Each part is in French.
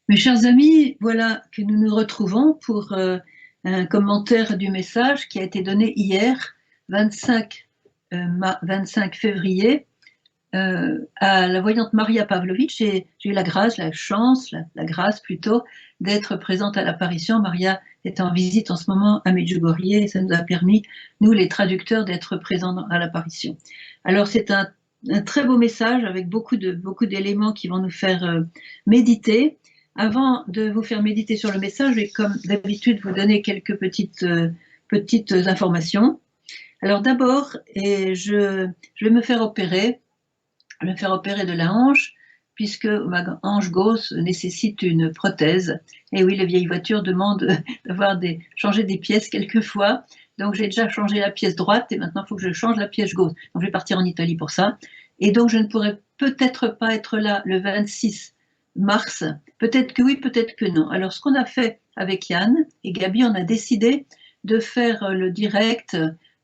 Mes chers amis, voilà que nous nous retrouvons pour un commentaire du message qui a été donné hier, 25, 25 février, à la voyante Maria Pavlovitch. J'ai eu la grâce, la chance, la grâce plutôt, d'être présente à l'apparition. Maria est en visite en ce moment à Medjugorje et ça nous a permis, nous les traducteurs, d'être présents à l'apparition. Alors c'est un très beau message avec beaucoup d'éléments qui vont nous faire méditer. Avant de vous faire méditer sur le message, je vais comme d'habitude vous donner quelques petites informations. Alors d'abord, je vais me faire opérer de la hanche, puisque ma hanche gauche nécessite une prothèse. Et oui, les vieilles voitures demandent d'avoir changer des pièces quelquefois. Donc j'ai déjà changé la pièce droite et maintenant il faut que je change la pièce gauche. Donc je vais partir en Italie pour ça. Et donc je ne pourrai peut-être pas être là le 26 mars. Peut-être que oui, peut-être que non. Alors ce qu'on a fait avec Yann et Gabi, on a décidé de faire le direct,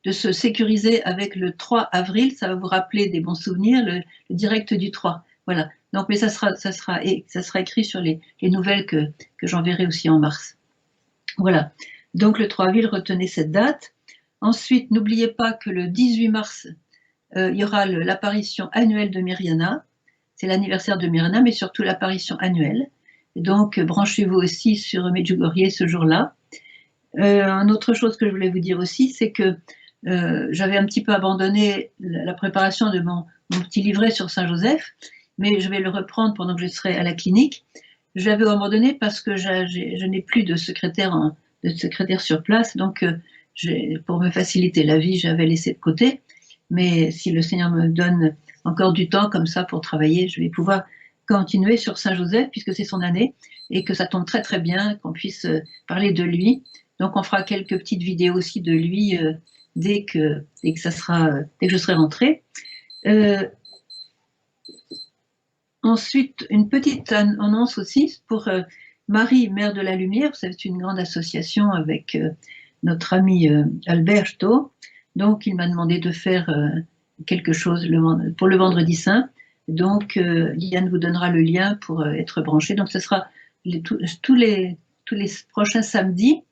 de se sécuriser avec le 3 avril. Ça va vous rappeler des bons souvenirs, le direct du 3. Voilà. Donc, mais ça sera écrit sur les nouvelles que j'enverrai aussi en mars. Voilà. Donc, le 3 avril, retenez cette date. Ensuite, n'oubliez pas que le 18 mars, il y aura l'apparition annuelle de Myriana. C'est l'anniversaire de Myriana, mais surtout l'apparition annuelle. Et donc, branchez-vous aussi sur Medjugorje ce jour-là. Une autre chose que je voulais vous dire aussi, c'est que j'avais un petit peu abandonné la préparation de mon petit livret sur Saint-Joseph, mais je vais le reprendre pendant que je serai à la clinique. Je l'avais abandonné parce que je n'ai plus de secrétaire sur place, donc pour me faciliter la vie, j'avais laissé de côté. Mais si le Seigneur me donne encore du temps comme ça pour travailler, je vais pouvoir continuer sur Saint-Joseph, puisque c'est son année, et que ça tombe très très bien qu'on puisse parler de lui. Donc on fera quelques petites vidéos aussi de lui dès que je serai rentrée. Ensuite, une petite annonce aussi pour Marie, Mère de la Lumière. C'est une grande association avec notre ami Alberto. Donc, il m'a demandé de faire quelque chose pour le Vendredi Saint. Donc, Liane vous donnera le lien pour être branché. Donc, ce sera tous les prochains samedis,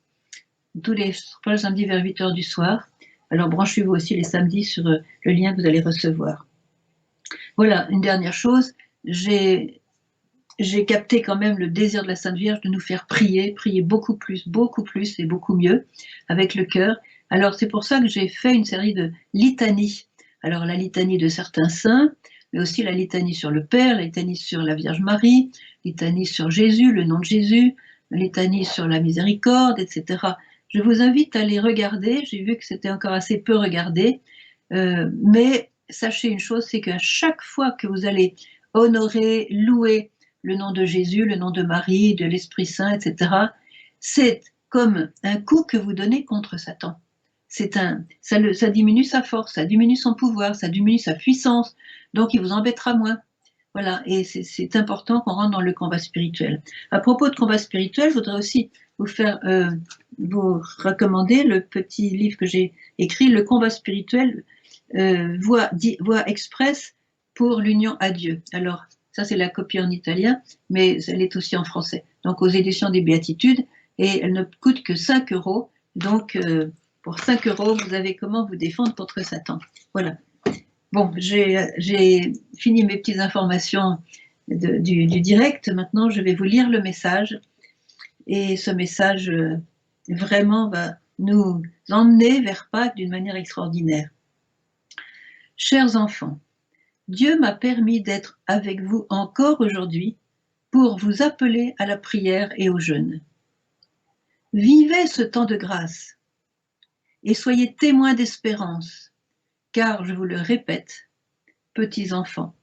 vers 8h du soir. Alors, branchez-vous aussi les samedis sur le lien que vous allez recevoir. Voilà, une dernière chose, j'ai capté quand même le désir de la Sainte Vierge de nous faire prier beaucoup plus et beaucoup mieux avec le cœur. Alors c'est pour ça que j'ai fait une série de litanies. Alors la litanie de certains saints, mais aussi la litanie sur le Père, la litanie sur la Vierge Marie, litanie sur Jésus, le nom de Jésus, la litanie sur la miséricorde, etc. Je vous invite à les regarder. J'ai vu que c'était encore assez peu regardé, mais sachez une chose, c'est qu'à chaque fois que vous allez honorer, louer le nom de Jésus, le nom de Marie, de l'Esprit Saint, etc., c'est comme un coup que vous donnez contre Satan. Ça diminue sa force, ça diminue son pouvoir, ça diminue sa puissance, donc il vous embêtera moins. Voilà, et c'est important qu'on rentre dans le combat spirituel. À propos de combat spirituel, je voudrais aussi vous recommander le petit livre que j'ai écrit, Le combat spirituel, voie express pour l'union à Dieu. Alors, ça c'est la copie en italien, mais elle est aussi en français. Donc aux éditions des Béatitudes, et elle ne coûte que 5 €. Donc pour 5 €, vous avez comment vous défendre contre Satan. Voilà. Bon, j'ai fini mes petites informations du direct. Maintenant, je vais vous lire le message. Et ce message vraiment va nous emmener vers Pâques d'une manière extraordinaire. Chers enfants, Dieu m'a permis d'être avec vous encore aujourd'hui pour vous appeler à la prière et au jeûne. Vivez ce temps de grâce et soyez témoins d'espérance, car, je vous le répète, petits enfants,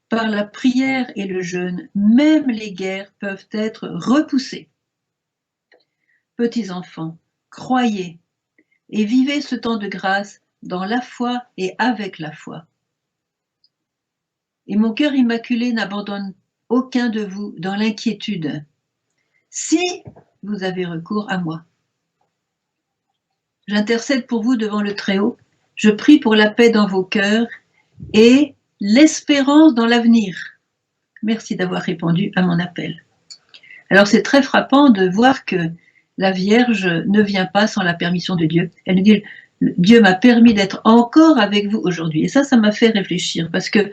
par la prière et le jeûne, même les guerres peuvent être repoussées. Petits enfants, croyez et vivez ce temps de grâce dans la foi et avec la foi. Et mon cœur immaculé n'abandonne aucun de vous dans l'inquiétude, si vous avez recours à moi. J'intercède pour vous devant le Très-Haut, je prie pour la paix dans vos cœurs et l'espérance dans l'avenir. Merci d'avoir répondu à mon appel. Alors c'est très frappant de voir que la Vierge ne vient pas sans la permission de Dieu. Elle nous dit, Dieu m'a permis d'être encore avec vous aujourd'hui. Et ça m'a fait réfléchir, parce que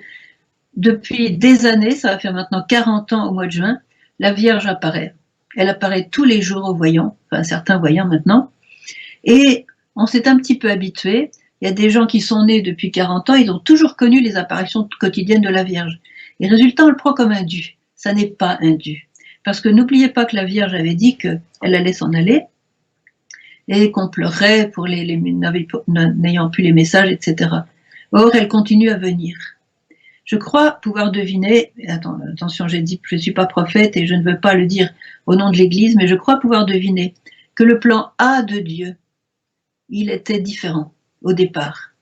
depuis des années, ça va faire maintenant 40 ans au mois de juin, la Vierge apparaît. Elle apparaît tous les jours aux voyants, enfin certains voyants maintenant, et on s'est un petit peu habitué. Il y a des gens qui sont nés depuis 40 ans, ils ont toujours connu les apparitions quotidiennes de la Vierge. Et résultat, on le prend comme un dû. Ça n'est pas un dû. Parce que n'oubliez pas que la Vierge avait dit qu'elle allait s'en aller, et qu'on pleurait pour n'ayant plus les messages, etc. Or, elle continue à venir. Je crois pouvoir deviner, attention, j'ai dit que je ne suis pas prophète et je ne veux pas le dire au nom de l'Église, mais je crois pouvoir deviner que le plan A de Dieu, il était différent au départ.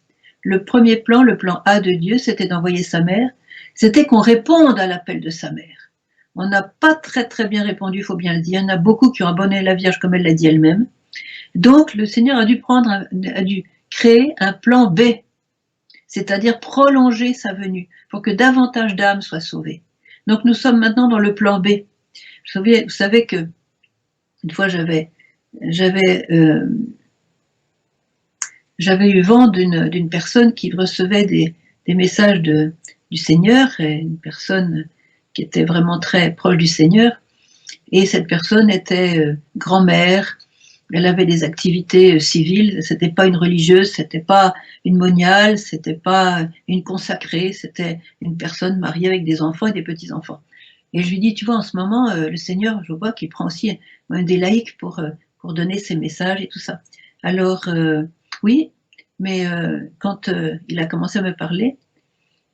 Le premier plan, le plan A de Dieu, c'était d'envoyer sa mère, c'était qu'on réponde à l'appel de sa mère. On n'a pas très bien répondu, il faut bien le dire. Il y en a beaucoup qui ont abandonné la Vierge comme elle l'a dit elle-même. Donc le Seigneur a dû créer un plan B, c'est-à-dire prolonger sa venue pour que davantage d'âmes soient sauvées. Donc nous sommes maintenant dans le plan B. Vous savez que une fois j'avais eu vent d'une personne qui recevait des messages du Seigneur, et une personne qui était vraiment très proche du Seigneur, et cette personne était grand-mère. Elle avait des activités civiles, c'était pas une religieuse, c'était pas une moniale, c'était pas une consacrée, c'était une personne mariée avec des enfants et des petits-enfants. Et je lui dis, tu vois, en ce moment, le Seigneur, je vois qu'il prend aussi des laïcs pour donner ses messages et tout ça. Alors, oui, mais quand il a commencé à me parler,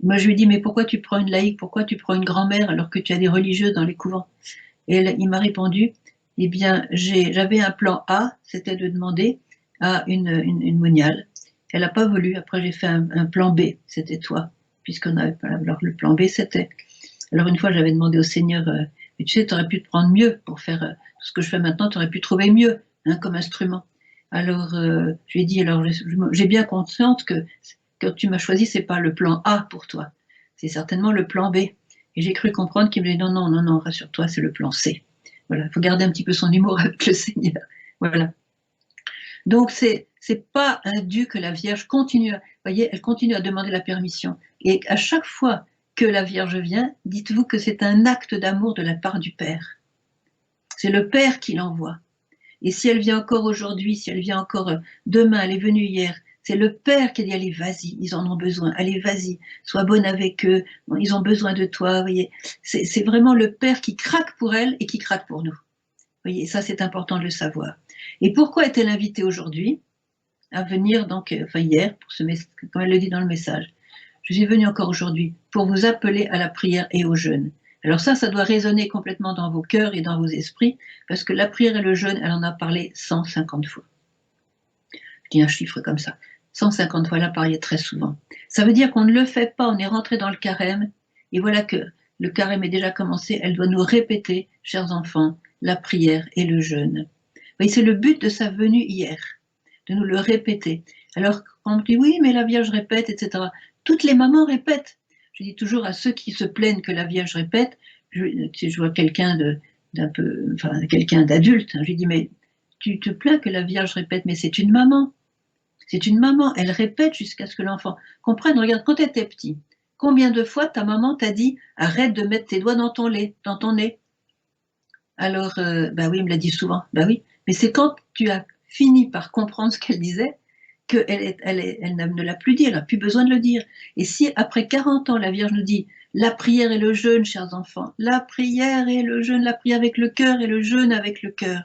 moi je lui dis, mais pourquoi tu prends une laïque, pourquoi tu prends une grand-mère alors que tu as des religieuses dans les couvents? Et il m'a répondu, eh bien, j'avais un plan A, c'était de demander à une moniale. Elle n'a pas voulu. Après, j'ai fait un plan B, c'était toi, puisqu'on avait pas. Alors, le plan B, c'était. Alors, une fois, j'avais demandé au Seigneur, mais tu sais, tu aurais pu te prendre mieux pour faire ce que je fais maintenant, tu aurais pu trouver mieux, hein, comme instrument. Alors, je lui ai dit, alors, j'ai bien conscience que quand tu m'as choisi, c'est pas le plan A pour toi, c'est certainement le plan B. Et j'ai cru comprendre qu'il me disait non, rassure-toi, c'est le plan C. Voilà, il faut garder un petit peu son humour avec le Seigneur. Voilà. Donc, c'est pas un dû que la Vierge continue, voyez, elle continue à demander la permission. Et à chaque fois que la Vierge vient, dites-vous que c'est un acte d'amour de la part du Père. C'est le Père qui l'envoie. Et si elle vient encore aujourd'hui, si elle vient encore demain, elle est venue hier, c'est le Père qui dit, allez, vas-y, ils en ont besoin, allez, vas-y, sois bonne avec eux, ils ont besoin de toi, vous voyez. C'est vraiment le Père qui craque pour elle et qui craque pour nous. Vous voyez, ça c'est important de le savoir. Et pourquoi est-elle invitée aujourd'hui à venir, donc, enfin hier, comme elle le dit dans le message, je suis venue encore aujourd'hui pour vous appeler à la prière et au jeûne. Alors ça doit résonner complètement dans vos cœurs et dans vos esprits, parce que la prière et le jeûne, elle en a parlé 150 fois. Je dis un chiffre comme ça. 150 fois, elle a parlé très souvent. Ça veut dire qu'on ne le fait pas, on est rentré dans le carême, et voilà que le carême est déjà commencé, elle doit nous répéter, chers enfants, la prière et le jeûne. Oui, c'est le but de sa venue hier, de nous le répéter. Alors, quand on me dit, oui, mais la Vierge répète, etc. Toutes les mamans répètent. Je dis toujours à ceux qui se plaignent que la Vierge répète, si je vois quelqu'un quelqu'un d'adulte, je lui dis, mais tu te plains que la Vierge répète, mais c'est une maman. C'est une maman, elle répète jusqu'à ce que l'enfant comprenne. Regarde, quand tu étais petit, combien de fois ta maman t'a dit, arrête de mettre tes doigts dans ton nez. Alors, bah oui, il me l'a dit souvent, bah oui, mais c'est quand tu as fini par comprendre ce qu'elle disait qu'elle ne l'a plus dit, elle n'a plus besoin de le dire. Et si après 40 ans, la Vierge nous dit la prière et le jeûne, chers enfants, la prière et le jeûne, la prière avec le cœur et le jeûne avec le cœur,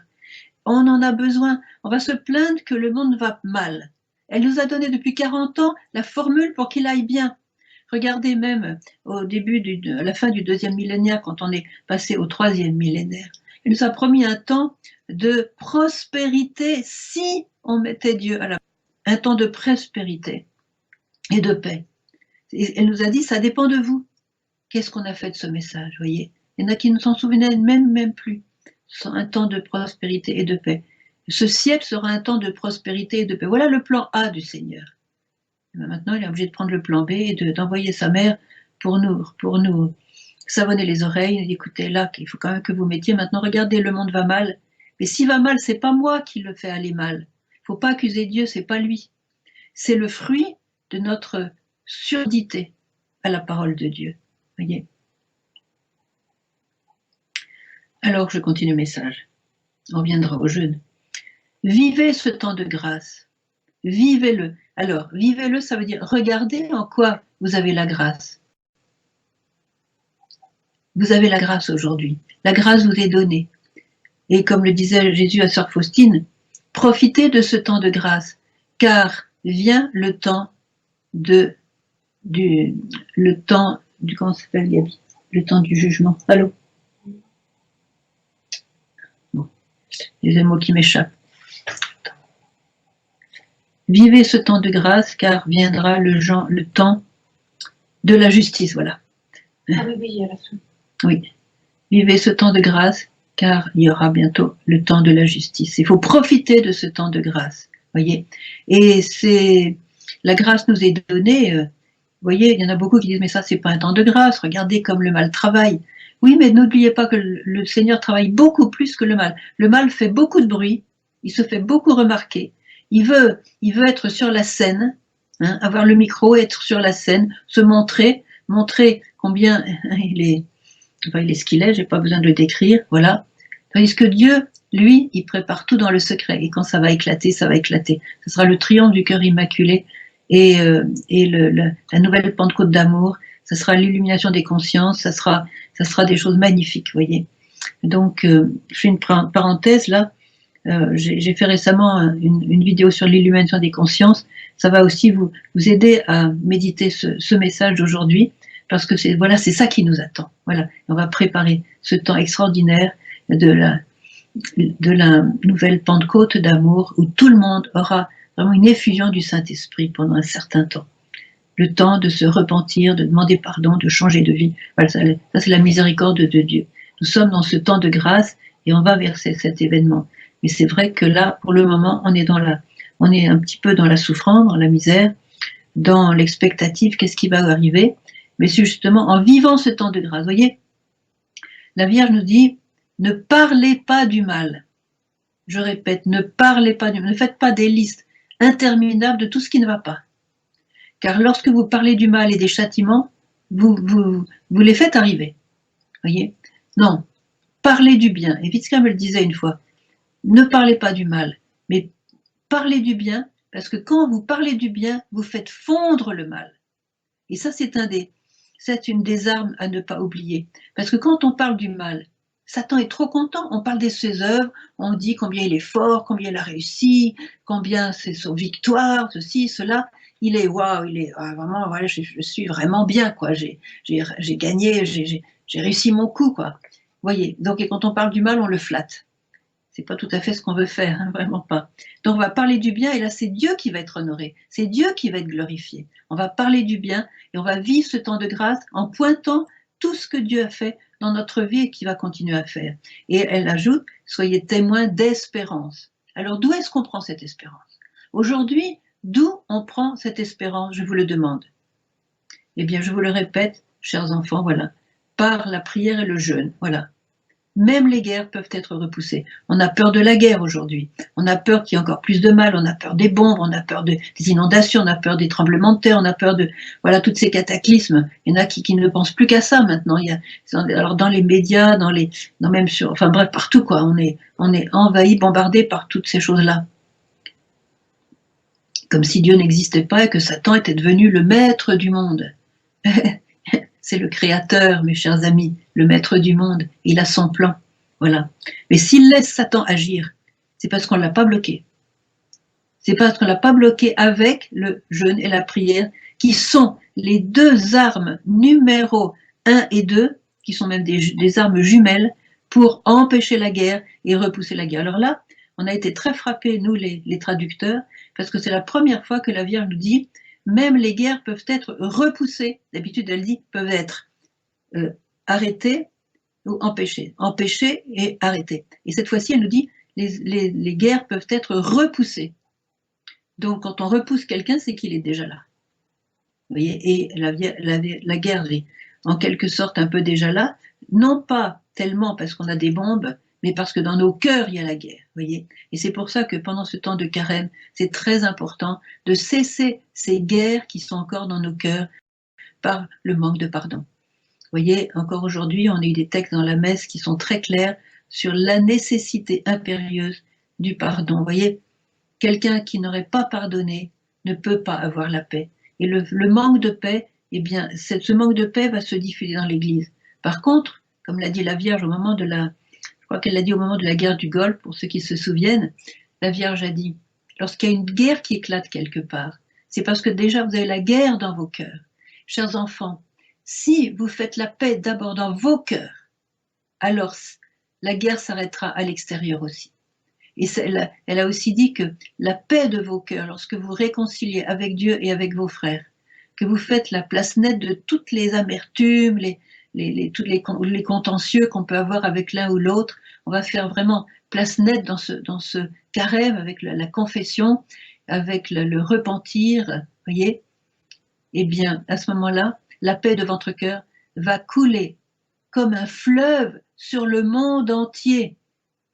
on en a besoin. On va se plaindre que le monde va mal. Elle nous a donné depuis 40 ans la formule pour qu'il aille bien. Regardez même au début, à la fin du 2e millénaire, quand on est passé au 3e millénaire, elle nous a promis un temps de prospérité si on mettait Dieu à la un temps de prospérité et de paix. Et elle nous a dit, ça dépend de vous. Qu'est-ce qu'on a fait de ce message, voyez? Il y en a qui ne s'en souvenaient même plus. Un temps de prospérité et de paix. Ce siècle sera un temps de prospérité et de paix. Voilà le plan A du Seigneur. Et maintenant, il est obligé de prendre le plan B et d'envoyer sa mère pour nous savonner les oreilles, il dit, écoutez, là, il faut quand même que vous mettiez, maintenant, regardez, le monde va mal. Mais s'il va mal, c'est pas moi qui le fais aller mal. Il faut pas accuser Dieu, c'est pas lui. C'est le fruit de notre surdité à la parole de Dieu. Voyez. Alors, je continue le message. On reviendra au jeûne. Vivez ce temps de grâce. Vivez-le. Alors, vivez-le, ça veut dire regardez en quoi vous avez la grâce. Vous avez la grâce aujourd'hui. La grâce vous est donnée. Et comme le disait Jésus à sœur Faustine, profitez de ce temps de grâce, car vient le temps comment ça s'appelle, Gabi? Le temps du jugement. Allô? Bon, il y a des mots qui m'échappent. Vivez ce temps de grâce, car viendra le temps de la justice. Voilà. Ah oui, il y a la fin. Oui. Vivez ce temps de grâce, car il y aura bientôt le temps de la justice. Il faut profiter de ce temps de grâce. Voyez. Et la grâce nous est donnée. Vous voyez, il y en a beaucoup qui disent, mais ça, c'est pas un temps de grâce. Regardez comme le mal travaille. Oui, mais n'oubliez pas que le Seigneur travaille beaucoup plus que le mal. Le mal fait beaucoup de bruit. Il se fait beaucoup remarquer. Il veut être sur la scène, hein, avoir le micro, être sur la scène, se montrer combien il est ce qu'il est, j'ai pas besoin de le décrire, voilà. Tandis que Dieu, lui, il prépare tout dans le secret. Et quand ça va éclater, ça va éclater. Ce sera le triomphe du cœur immaculé et la nouvelle Pentecôte d'amour. Ce sera l'illumination des consciences. Ça sera des choses magnifiques, vous voyez. Donc, je fais une parenthèse là. J'ai fait récemment une vidéo sur l'illumination des consciences. Ça va aussi vous aider à méditer ce message d'aujourd'hui, parce que c'est ça qui nous attend. Voilà, on va préparer ce temps extraordinaire de la nouvelle Pentecôte d'amour, où tout le monde aura vraiment une effusion du Saint-Esprit pendant un certain temps. Le temps de se repentir, de demander pardon, de changer de vie. Voilà, ça c'est la miséricorde de Dieu. Nous sommes dans ce temps de grâce et on va vers cet événement. Mais c'est vrai que là, pour le moment, on est un petit peu dans la souffrance, dans la misère, dans l'expectative, qu'est-ce qui va arriver. Mais c'est justement en vivant ce temps de grâce. Vous voyez, la Vierge nous dit, ne parlez pas du mal. Je répète, ne parlez pas du mal. Ne faites pas des listes interminables de tout ce qui ne va pas. Car lorsque vous parlez du mal et des châtiments, vous les faites arriver. Voyez? Non, parlez du bien. Et Witzka me le disait une fois, ne parlez pas du mal, mais parlez du bien, parce que quand vous parlez du bien, vous faites fondre le mal. Et ça, c'est une des armes à ne pas oublier. Parce que quand on parle du mal, Satan est trop content. On parle de ses œuvres, on dit combien il est fort, combien il a réussi, combien c'est son victoire, ceci, cela. Il est vraiment, voilà, je suis vraiment bien, quoi. J'ai gagné, j'ai réussi mon coup, quoi. Vous voyez. Donc, et quand on parle du mal, on le flatte. C'est pas tout à fait ce qu'on veut faire, hein, vraiment pas. Donc on va parler du bien et là c'est Dieu qui va être honoré, c'est Dieu qui va être glorifié. On va parler du bien et on va vivre ce temps de grâce en pointant tout ce que Dieu a fait dans notre vie et qu'il va continuer à faire. Et elle ajoute, soyez témoins d'espérance. Alors d'où est-ce qu'on prend cette espérance? Aujourd'hui, d'où on prend cette espérance, je vous le demande. Eh bien, je vous le répète, chers enfants, voilà, par la prière et le jeûne, voilà. Même les guerres peuvent être repoussées. On a peur de la guerre aujourd'hui. On a peur qu'il y ait encore plus de mal. On a peur des bombes. On a peur des inondations. On a peur des tremblements de terre. On a peur de tous ces cataclysmes. Il y en a qui ne pensent plus qu'à ça maintenant. Alors dans les médias, bref, partout quoi. On est envahi, bombardé par toutes ces choses-là. Comme si Dieu n'existait pas et que Satan était devenu le maître du monde. C'est le créateur, mes chers amis, le maître du monde. Il a son plan. Voilà. Mais s'il laisse Satan agir, c'est parce qu'on ne l'a pas bloqué. C'est parce qu'on ne l'a pas bloqué avec le jeûne et la prière, qui sont les deux armes numéro 1 et 2, qui sont même des armes jumelles, pour empêcher la guerre et repousser la guerre. Alors là, on a été très frappés, nous les traducteurs, parce que c'est la première fois que la Vierge nous dit même les guerres peuvent être repoussées. D'habitude, elle dit peuvent être arrêtées ou empêchées. Empêchées et arrêtées. Et cette fois-ci, elle nous dit les guerres peuvent être repoussées. Donc, quand on repousse quelqu'un, c'est qu'il est déjà là. Vous voyez, et la guerre, en quelque sorte un peu déjà là, non pas tellement parce qu'on a des bombes, mais parce que dans nos cœurs, il y a la guerre, voyez. Et c'est pour ça que pendant ce temps de carême, c'est très important de cesser ces guerres qui sont encore dans nos cœurs par le manque de pardon. Vous voyez, encore aujourd'hui, on a eu des textes dans la messe qui sont très clairs sur la nécessité impérieuse du pardon. Vous voyez, quelqu'un qui n'aurait pas pardonné ne peut pas avoir la paix. Et le manque de paix, eh bien, ce manque de paix va se diffuser dans l'Église. Par contre, comme l'a dit la Vierge au moment de la, je crois qu'elle l'a dit au moment de la guerre du Golfe, pour ceux qui se souviennent, la Vierge a dit, lorsqu'il y a une guerre qui éclate quelque part, c'est parce que déjà vous avez la guerre dans vos cœurs. Chers enfants, si vous faites la paix d'abord dans vos cœurs, alors la guerre s'arrêtera à l'extérieur aussi. Et elle a aussi dit que la paix de vos cœurs, lorsque vous réconciliez avec Dieu et avec vos frères, que vous faites la place nette de toutes les amertumes, tous les contentieux qu'on peut avoir avec l'un ou l'autre, on va faire vraiment place nette dans ce carême avec la confession, avec le repentir, voyez. Eh bien, à ce moment-là, la paix de votre cœur va couler comme un fleuve sur le monde entier.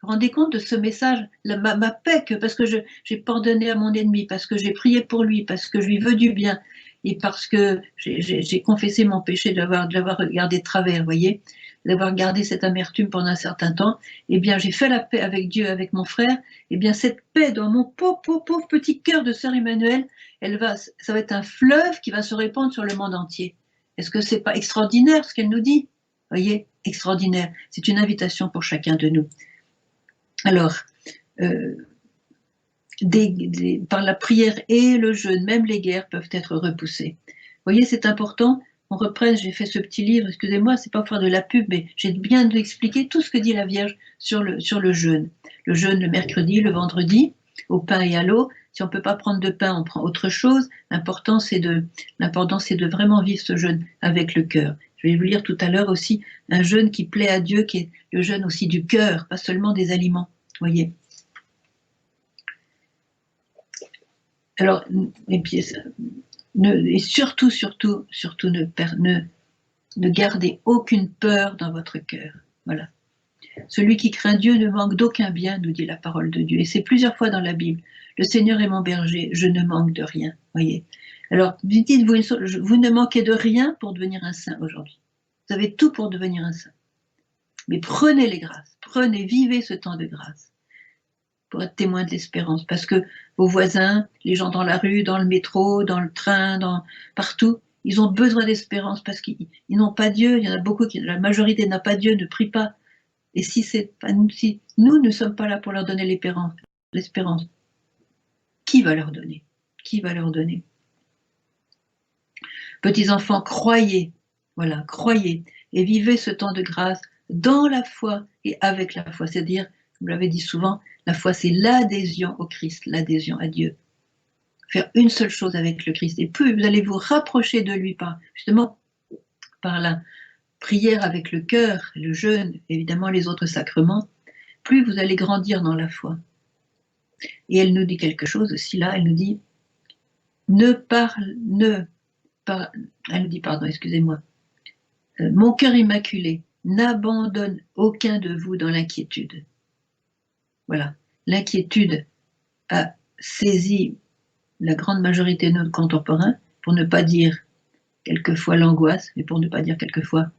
Vous vous rendez compte de ce message, ma paix, parce que j'ai pardonné à mon ennemi, parce que j'ai prié pour lui, parce que je lui veux du bien, et parce que j'ai confessé mon péché de l'avoir regardé de travers, vous voyez, d'avoir gardé cette amertume pendant un certain temps, eh bien j'ai fait la paix avec Dieu, avec mon frère, eh bien cette paix dans mon pauvre petit cœur de sœur Emmanuel, ça va être un fleuve qui va se répandre sur le monde entier. Est-ce que c'est pas extraordinaire ce qu'elle nous dit? Vous voyez, extraordinaire. C'est une invitation pour chacun de nous. Alors, par la prière et le jeûne, même les guerres peuvent être repoussées. Vous voyez, c'est important. On reprenne, j'ai fait ce petit livre, excusez-moi, c'est pas pour faire de la pub, mais j'ai bien expliqué tout ce que dit la Vierge sur le jeûne. Le jeûne le mercredi, le vendredi, au pain et à l'eau. Si on ne peut pas prendre de pain, on prend autre chose. L'important, c'est de vraiment vivre ce jeûne avec le cœur. Je vais vous lire tout à l'heure aussi un jeûne qui plaît à Dieu, qui est le jeûne aussi du cœur, pas seulement des aliments. Voyez. Alors, et puis, et surtout, ne gardez aucune peur dans votre cœur. Voilà. Celui qui craint Dieu ne manque d'aucun bien, nous dit la parole de Dieu. Et c'est plusieurs fois dans la Bible. Le Seigneur est mon berger, je ne manque de rien. Voyez. Alors, dites-vous vous ne manquez de rien pour devenir un saint aujourd'hui. Vous avez tout pour devenir un saint. Mais prenez les grâces, vivez ce temps de grâce pour être témoin de l'espérance, parce que vos voisins, les gens dans la rue, dans le métro, dans le train, partout, ils ont besoin d'espérance parce qu'ils n'ont pas Dieu. Il y en a beaucoup la majorité n'a pas Dieu, ne prie pas. Et si nous ne sommes pas là pour leur donner l'espérance, qui va leur donner? Qui va leur donner? Petits enfants, croyez, voilà, croyez et vivez ce temps de grâce dans la foi et avec la foi. C'est-à-dire, vous l'avez dit souvent, la foi c'est l'adhésion au Christ, l'adhésion à Dieu. Faire une seule chose avec le Christ. Et plus vous allez vous rapprocher de lui justement par la prière avec le cœur, le jeûne, évidemment les autres sacrements, plus vous allez grandir dans la foi. Et elle nous dit quelque chose aussi là, elle nous dit elle nous dit, pardon, excusez-moi, mon cœur immaculé n'abandonne aucun de vous dans l'inquiétude. Voilà, l'inquiétude a saisi la grande majorité de nos contemporains, pour ne pas dire quelquefois l'angoisse, mais pour ne pas dire quelquefois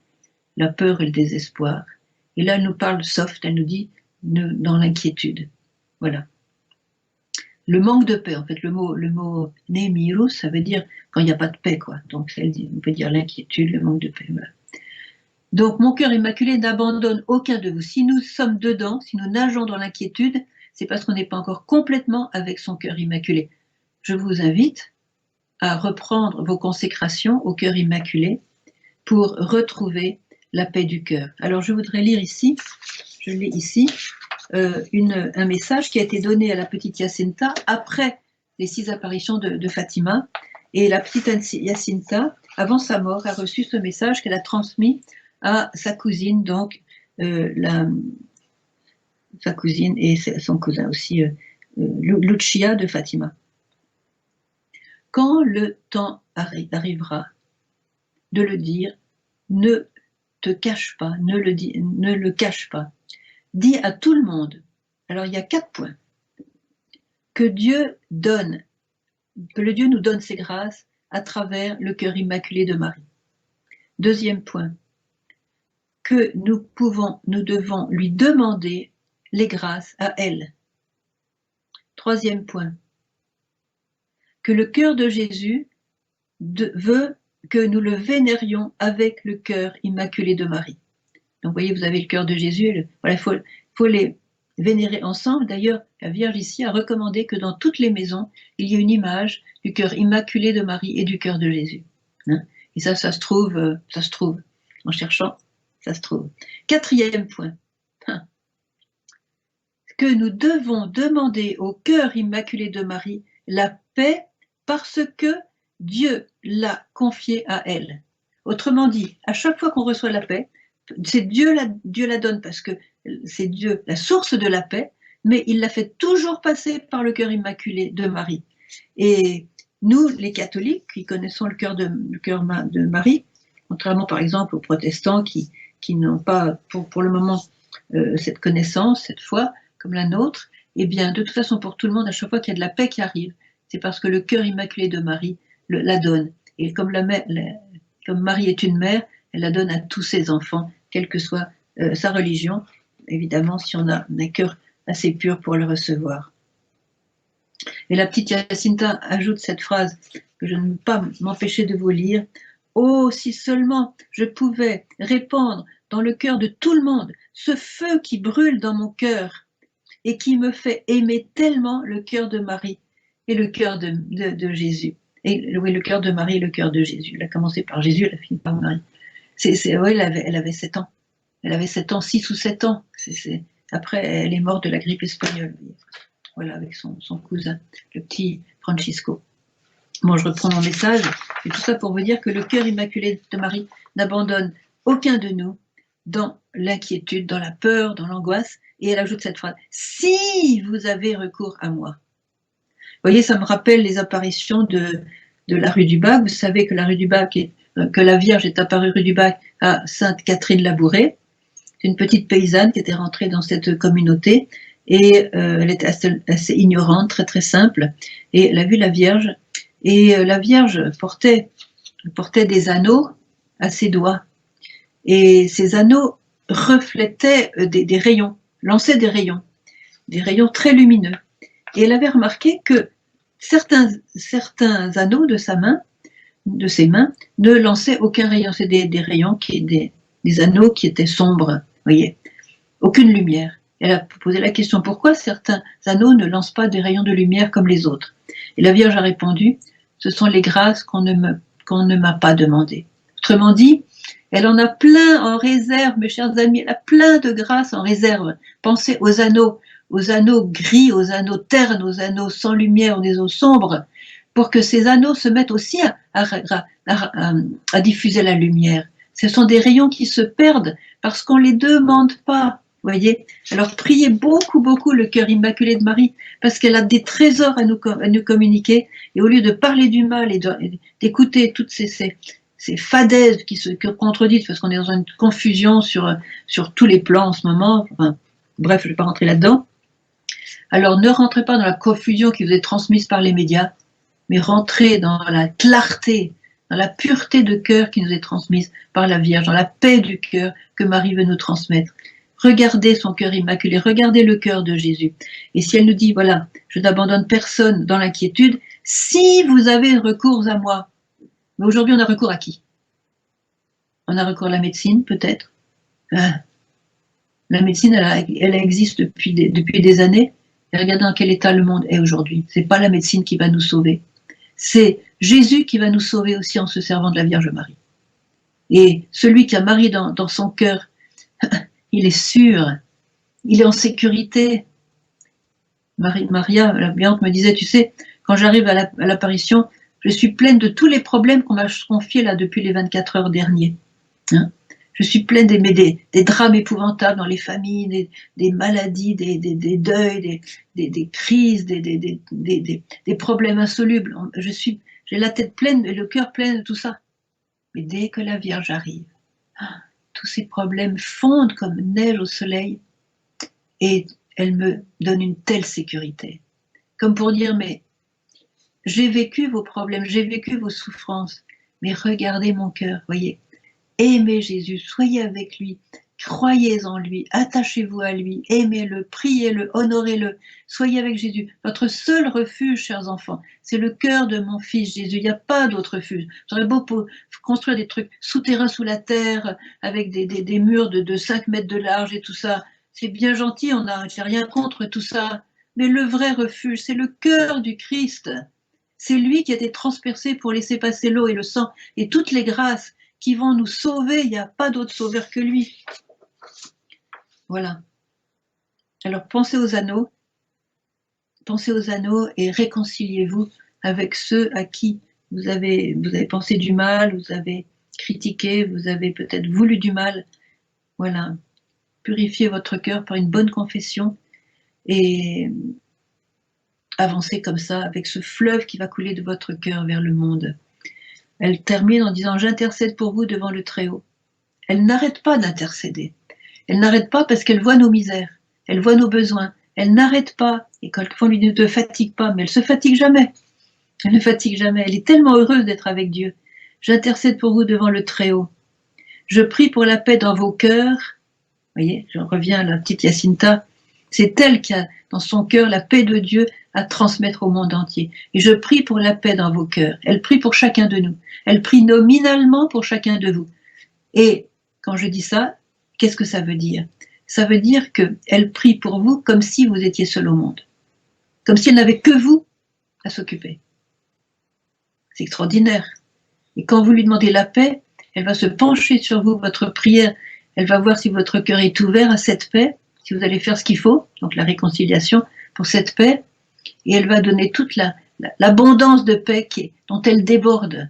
la peur et le désespoir. Et là, elle nous parle soft, elle nous dit dans l'inquiétude. Voilà. Le manque de paix, en fait, le mot nemirus, ça veut dire quand il n'y a pas de paix, quoi. Donc, on peut dire l'inquiétude, le manque de paix. Voilà. Donc, mon cœur immaculé n'abandonne aucun de vous. Si nous sommes dedans, si nous nageons dans l'inquiétude, c'est parce qu'on n'est pas encore complètement avec son cœur immaculé. Je vous invite à reprendre vos consécrations au cœur immaculé pour retrouver la paix du cœur. Alors, je voudrais lire ici, je l'ai ici, un message qui a été donné à la petite Jacinta après les 6 apparitions de Fatima. Et la petite Jacinta, avant sa mort, a reçu ce message qu'elle a transmis à sa cousine, donc sa cousine et son cousin aussi, Lucia de Fatima. Quand le temps arrivera de le dire, ne te cache pas, ne le cache pas. Dis à tout le monde. Alors il y a 4 points. Que Dieu nous donne ses grâces à travers le cœur immaculé de Marie. Deuxième point, que nous devons lui demander les grâces à elle. Troisième point, que le cœur de Jésus veut que nous le vénérions avec le cœur immaculé de Marie. Donc, vous voyez, vous avez le cœur de Jésus. Voilà, il faut les vénérer ensemble. D'ailleurs, la Vierge ici a recommandé que dans toutes les maisons, il y ait une image du cœur immaculé de Marie et du cœur de Jésus. Hein? Et ça se trouve. En cherchant, ça se trouve. Quatrième point. Que nous devons demander au cœur immaculé de Marie la paix parce que Dieu l'a confiée à elle. Autrement dit, à chaque fois qu'on reçoit la paix, c'est Dieu la donne parce que c'est Dieu la source de la paix, mais il la fait toujours passer par le cœur immaculé de Marie. Et nous, les catholiques, qui connaissons le cœur de Marie, contrairement par exemple aux protestants qui n'ont pas pour le moment cette connaissance, cette foi, comme la nôtre, eh bien, de toute façon, pour tout le monde, à chaque fois qu'il y a de la paix qui arrive, c'est parce que le cœur immaculé de Marie la donne. Et comme Marie est une mère, elle la donne à tous ses enfants, quelle que soit sa religion, évidemment, si on a un cœur assez pur pour le recevoir. Et la petite Jacinta ajoute cette phrase que je ne peux pas m'empêcher de vous lire. « Oh, si seulement je pouvais répandre dans le cœur de tout le monde ce feu qui brûle dans mon cœur et qui me fait aimer tellement le cœur de Marie et le cœur de Jésus. » Et oui, le cœur de Marie et le cœur de Jésus. Elle a commencé par Jésus, elle a fini par Marie. Ouais, elle avait 7 ans. Elle avait 7 ans, 6 ou 7 ans. Après, elle est morte de la grippe espagnole. Voilà, avec son cousin, le petit Francisco. Bon, je reprends mon message. Et tout ça pour vous dire que le cœur immaculé de Marie n'abandonne aucun de nous dans l'inquiétude, dans la peur, dans l'angoisse. Et elle ajoute cette phrase, « Si vous avez recours à moi ». Vous voyez, ça me rappelle les apparitions de la rue du Bac. Vous savez que la rue du Bac, que la Vierge est apparue rue du Bac à Sainte-Catherine-Labouré. C'est une petite paysanne qui était rentrée dans cette communauté et elle était assez ignorante, très très simple. Et elle a vu la Vierge et la Vierge portait des anneaux à ses doigts. Et ces anneaux reflétaient des rayons, lançaient des rayons très lumineux. Et elle avait remarqué que certains anneaux de ses mains, ne lançaient aucun rayon. C'est des rayons, des anneaux qui étaient sombres, voyez, aucune lumière. Elle a posé la question, pourquoi certains anneaux ne lancent pas des rayons de lumière comme les autres? Et la Vierge a répondu, ce sont les grâces qu'on ne m'a pas demandées. Autrement dit, elle en a plein en réserve, mes chers amis, elle a plein de grâces en réserve. Pensez aux anneaux gris, aux anneaux ternes, aux anneaux sans lumière, aux anneaux sombres, pour que ces anneaux se mettent aussi à diffuser la lumière. Ce sont des rayons qui se perdent parce qu'on ne les demande pas, voyez. Alors priez beaucoup, beaucoup le cœur immaculé de Marie, parce qu'elle a des trésors à nous communiquer, et au lieu de parler du mal et d'écouter toutes ces fadaises qui se contredisent, parce qu'on est dans une confusion sur tous les plans en ce moment, enfin, bref, je ne vais pas rentrer là-dedans. Alors ne rentrez pas dans la confusion qui vous est transmise par les médias, mais rentrez dans la clarté, dans la pureté de cœur qui nous est transmise par la Vierge, dans la paix du cœur que Marie veut nous transmettre. Regardez son cœur immaculé, regardez le cœur de Jésus. Et si elle nous dit, voilà, je n'abandonne personne dans l'inquiétude, si vous avez recours à moi, mais aujourd'hui on a recours à qui? On a recours à la médecine, peut-être. La médecine, elle existe depuis des années. Et regardez dans quel état le monde est aujourd'hui. Ce n'est pas la médecine qui va nous sauver. C'est Jésus qui va nous sauver aussi en se servant de la Vierge Marie. Et celui qui a Marie dans son cœur, il est sûr, il est en sécurité. Maria, la bienheureuse, me disait, tu sais, quand j'arrive à l'apparition, je suis pleine de tous les problèmes qu'on m'a confiés là depuis les 24 heures derniers. Hein? Je suis pleine des drames épouvantables dans les familles, des maladies, des deuils, des crises, des problèmes insolubles. J'ai la tête pleine, le cœur plein de tout ça. Mais dès que la Vierge arrive, tous ces problèmes fondent comme neige au soleil et elle me donne une telle sécurité. Comme pour dire, mais j'ai vécu vos problèmes, j'ai vécu vos souffrances, mais regardez mon cœur, voyez. Aimez Jésus, soyez avec lui, croyez en lui, attachez-vous à lui, aimez-le, priez-le, honorez-le, soyez avec Jésus. Votre seul refuge, chers enfants, c'est le cœur de mon fils Jésus. Il n'y a pas d'autre refuge. J'aurais beau pour construire des trucs souterrains sous la terre, avec des murs de 5 mètres de large et tout ça. C'est bien gentil, j'ai rien contre tout ça. Mais le vrai refuge, c'est le cœur du Christ. C'est lui qui a été transpercé pour laisser passer l'eau et le sang et toutes les grâces qui vont nous sauver. Il n'y a pas d'autre sauveur que lui. Voilà. Alors pensez aux anneaux et réconciliez-vous avec ceux à qui vous avez pensé du mal, vous avez critiqué, vous avez peut-être voulu du mal. Voilà. Purifiez votre cœur par une bonne confession et avancez comme ça avec ce fleuve qui va couler de votre cœur vers le monde. Elle termine en disant « J'intercède pour vous devant le Très-Haut ». Elle n'arrête pas d'intercéder. Elle n'arrête pas parce qu'elle voit nos misères, elle voit nos besoins. Elle n'arrête pas. Et quelquefois on lui dit « Ne te fatigue pas », mais elle ne se fatigue jamais. Elle ne fatigue jamais. Elle est tellement heureuse d'être avec Dieu. « J'intercède pour vous devant le Très-Haut. Je prie pour la paix dans vos cœurs. » Vous voyez, je reviens à la petite Jacinta. C'est elle qui a dans son cœur la paix de Dieu à transmettre au monde entier. Et je prie pour la paix dans vos cœurs. Elle prie pour chacun de nous. Elle prie nominalement pour chacun de vous. Et quand je dis ça, qu'est-ce que ça veut dire? Ça veut dire qu'elle prie pour vous comme si vous étiez seul au monde. Comme si elle n'avait que vous à s'occuper. C'est extraordinaire. Et quand vous lui demandez la paix, elle va se pencher sur vous, votre prière. Elle va voir si votre cœur est ouvert à cette paix, si vous allez faire ce qu'il faut, donc la réconciliation pour cette paix. Et elle va donner toute l'abondance de paix dont elle déborde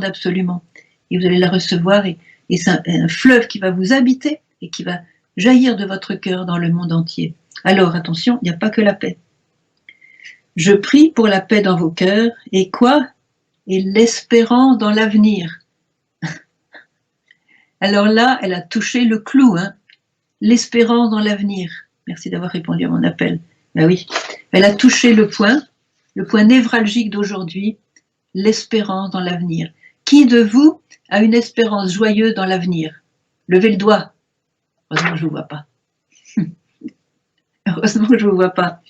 absolument. Et vous allez la recevoir et c'est un fleuve qui va vous habiter et qui va jaillir de votre cœur dans le monde entier. Alors attention, il n'y a pas que la paix. Je prie pour la paix dans vos cœurs et quoi? Et l'espérance dans l'avenir. Alors là, elle a touché le clou, hein. L'espérance dans l'avenir. Merci d'avoir répondu à mon appel. Ben oui, elle a touché le point névralgique d'aujourd'hui, l'espérance dans l'avenir. Qui de vous a une espérance joyeuse dans l'avenir? Levez le doigt. Heureusement, je ne vous vois pas. Heureusement que je ne vous vois pas.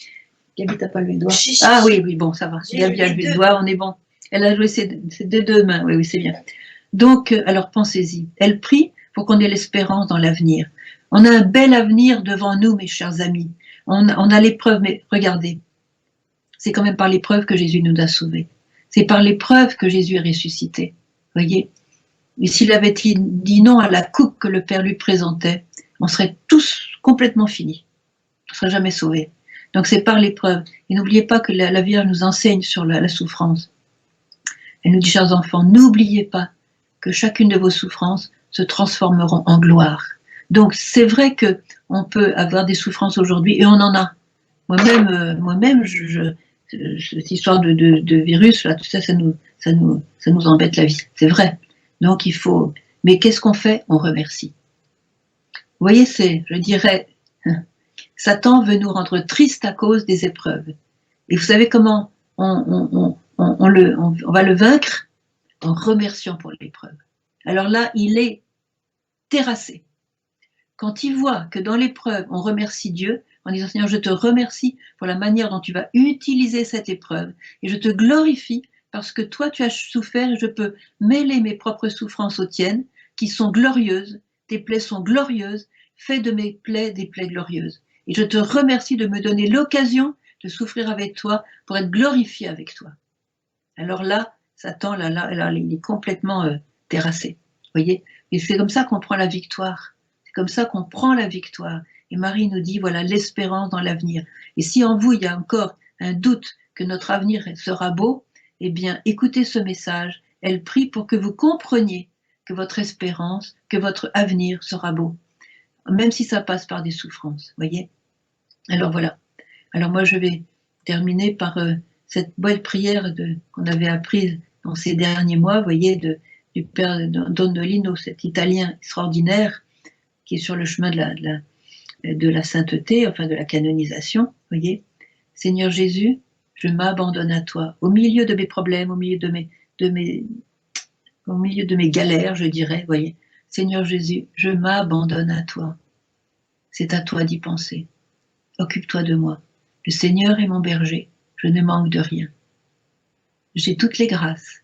Gabi, t'as pas levé le doigt? Ah oui, bon, ça va. Gabi a levé le doigt, on est bon. Elle a joué ses deux mains, oui, c'est bien. Donc, alors pensez-y. Elle prie pour qu'on ait l'espérance dans l'avenir. On a un bel avenir devant nous, mes chers amis. On a l'épreuve, mais regardez, c'est quand même par l'épreuve que Jésus nous a sauvés. C'est par l'épreuve que Jésus est ressuscité. Voyez? Et s'il avait dit non à la coupe que le Père lui présentait, on serait tous complètement finis. On ne serait jamais sauvés. Donc c'est par l'épreuve. Et n'oubliez pas que la Vierge nous enseigne sur la souffrance. Elle nous dit, chers enfants, n'oubliez pas que chacune de vos souffrances se transformeront en gloire. Donc c'est vrai qu'on peut avoir des souffrances aujourd'hui, et on en a. Moi-même, cette histoire de virus, là, tout ça, ça nous embête la vie. C'est vrai. Donc il faut. Mais qu'est-ce qu'on fait? On remercie. Vous voyez, je dirais, Satan veut nous rendre tristes à cause des épreuves. Et vous savez comment on va le vaincre? En remerciant pour l'épreuve. Alors là, il est terrassé. Quand il voit que dans l'épreuve, on remercie Dieu, en disant « Seigneur, je te remercie pour la manière dont tu vas utiliser cette épreuve, et je te glorifie parce que toi, tu as souffert, et je peux mêler mes propres souffrances aux tiennes, qui sont glorieuses, tes plaies sont glorieuses, fais de mes plaies des plaies glorieuses. Et je te remercie de me donner l'occasion de souffrir avec toi pour être glorifié avec toi. » Alors là, Satan, là, il est complètement terrassé. Vous voyez? Et c'est comme ça qu'on prend la victoire. C'est comme ça qu'on prend la victoire. Et Marie nous dit, voilà, l'espérance dans l'avenir. Et si en vous, il y a encore un doute que notre avenir sera beau, eh bien, écoutez ce message. Elle prie pour que vous compreniez que votre espérance, que votre avenir sera beau. Même si ça passe par des souffrances. Vous voyez? Alors voilà. Alors moi, je vais terminer par cette belle prière qu'on avait apprise dans ces derniers mois, vous voyez, du père Donnolino, cet Italien extraordinaire qui est sur le chemin de la sainteté, enfin de la canonisation, voyez. Seigneur Jésus, je m'abandonne à toi, au milieu de mes problèmes, au milieu de mes galères, je dirais, voyez. Seigneur Jésus, je m'abandonne à toi. C'est à toi d'y penser. Occupe-toi de moi. Le Seigneur est mon berger, je ne manque de rien. J'ai toutes les grâces,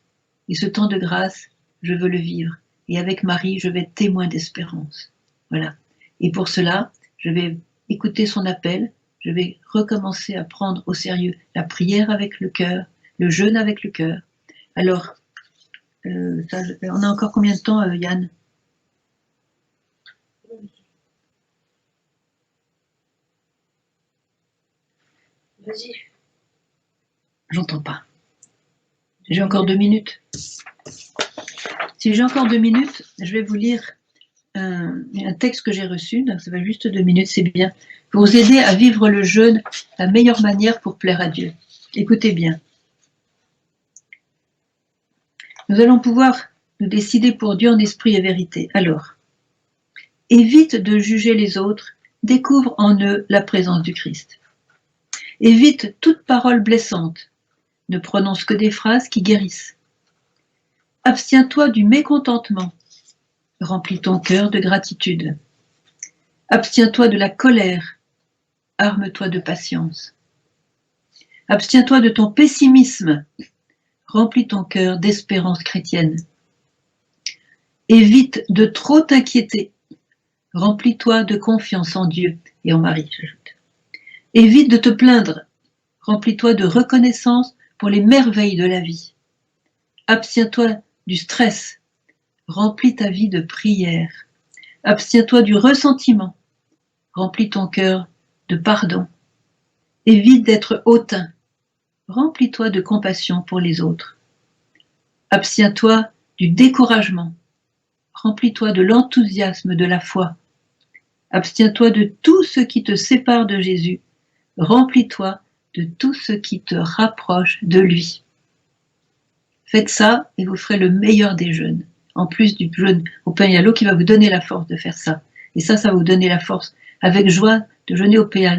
et ce temps de grâce, je veux le vivre. Et avec Marie, je vais être témoin d'espérance. Voilà. Et pour cela, je vais écouter son appel, je vais recommencer à prendre au sérieux la prière avec le cœur, le jeûne avec le cœur. Alors, on a encore combien de temps, Yann? Vas-y. J'entends pas. J'ai encore 2 minutes. Si j'ai encore 2 minutes, je vais vous lire un texte que j'ai reçu, donc ça va juste 2 minutes, c'est bien, pour vous aider à vivre le jeûne la meilleure manière pour plaire à Dieu. Écoutez bien. Nous allons pouvoir nous décider pour Dieu en esprit et vérité. Alors, évite de juger les autres, découvre en eux la présence du Christ. Évite toute parole blessante, ne prononce que des phrases qui guérissent. Abstiens-toi du mécontentement, remplis ton cœur de gratitude. Abstiens-toi de la colère, arme-toi de patience. Abstiens-toi de ton pessimisme, remplis ton cœur d'espérance chrétienne. Évite de trop t'inquiéter, remplis-toi de confiance en Dieu et en Marie, j'ajoute. Évite de te plaindre, remplis-toi de reconnaissance pour les merveilles de la vie. Abstiens-toi du stress, remplis ta vie de prière. Abstiens-toi du ressentiment, remplis ton cœur de pardon. Évite d'être hautain, remplis-toi de compassion pour les autres. Abstiens-toi du découragement, remplis-toi de l'enthousiasme de la foi. Abstiens-toi de tout ce qui te sépare de Jésus, remplis-toi de tout ce qui te rapproche de lui. Faites ça et vous ferez le meilleur des jeûnes, en plus du jeûne au pain et à l'eau qui va vous donner la force de faire ça. Et ça va vous donner la force avec joie de jeûner au pain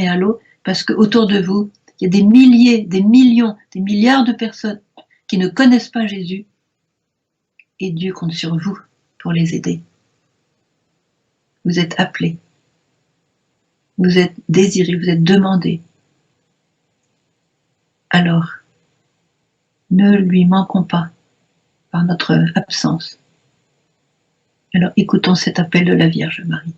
et à l'eau, parce qu'autour de vous, il y a des milliers, des millions, des milliards de personnes qui ne connaissent pas Jésus, et Dieu compte sur vous pour les aider. Vous êtes appelés, vous êtes désirés, vous êtes demandés. Alors, ne lui manquons pas par notre absence. Alors écoutons cet appel de la Vierge Marie.